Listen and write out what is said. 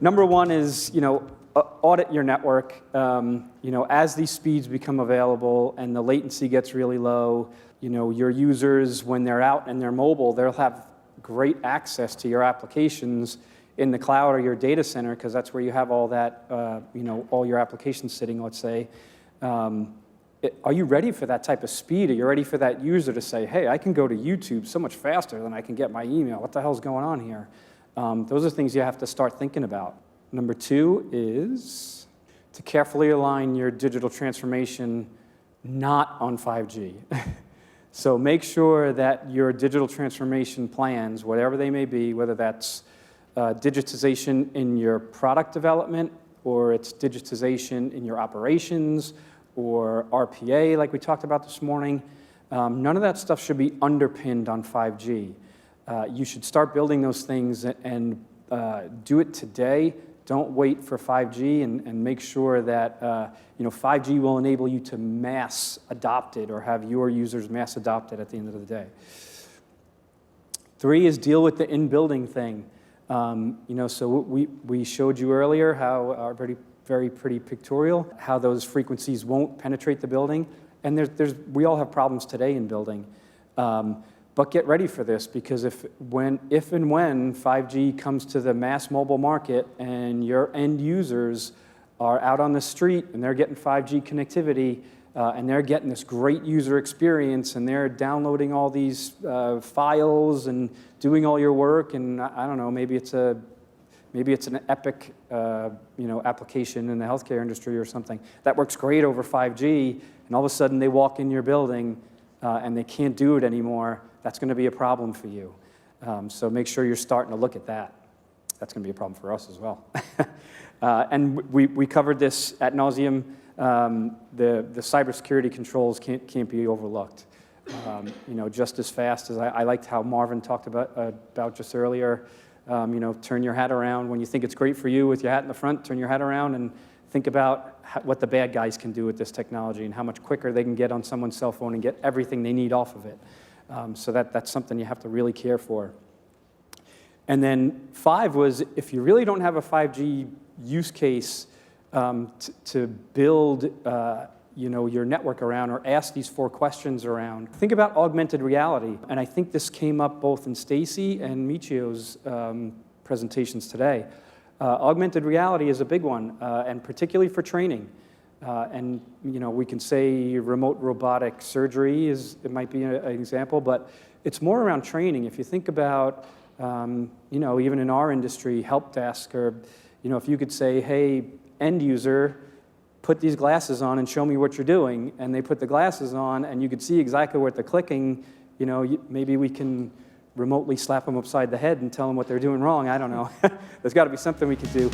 Number one is, audit your network. As these speeds become available and the latency gets really low, your users, when they're out and they're mobile, they'll have great access to your applications in the cloud or your data center, because that's where you have all that, all your applications sitting, let's say. Are you ready for that type of speed? Are you ready for that user to say, hey, I can go to YouTube so much faster than I can get my email? What the hell's going on here? Those are things you have to start thinking about. Number two is to carefully align your digital transformation not on 5G. So make sure that your digital transformation plans, whatever they may be, whether that's digitization in your product development, or it's digitization in your operations, or RPA like we talked about this morning, none of that stuff should be underpinned on 5G. You should start building those things and do it today. Don't wait for 5G, and make sure that 5G will enable you to mass adopt it, or have your users mass adopt it at the end of the day. Three is deal with the in-building thing. So we showed you earlier how very pretty pictorial, how those frequencies won't penetrate the building, and we all have problems today in building. But get ready for this, because if and when 5G comes to the mass mobile market and your end users are out on the street and they're getting 5G connectivity and they're getting this great user experience and they're downloading all these files and doing all your work, and I don't know, maybe it's an Epic application in the healthcare industry or something that works great over 5G, and all of a sudden they walk in your building and they can't do it anymore. That's going to be a problem for you. So make sure you're starting to look at that. That's going to be a problem for us as well. And we covered this ad nauseum. The cybersecurity controls can't be overlooked. Just as fast as I liked how Marvin talked about just earlier. Turn your hat around when you think it's great for you with your hat in the front. Turn your hat around and think about what the bad guys can do with this technology and how much quicker they can get on someone's cell phone and get everything they need off of it. So that's something you have to really care for. And then 5 was, if you really don't have a 5G use case to build your network around, or ask these 4 questions around, think about augmented reality. And I think this came up both in Stacy and Michio's presentations today. Augmented reality is a big one, and particularly for training. And we can say remote robotic surgery it might be an example, but it's more around training. If you think about, even in our industry, help desk, or if you could say, hey, end user, put these glasses on and show me what you're doing, and they put the glasses on, and you could see exactly what they're clicking. Maybe we can remotely slap them upside the head and tell them what they're doing wrong. I don't know. There's got to be something we could do.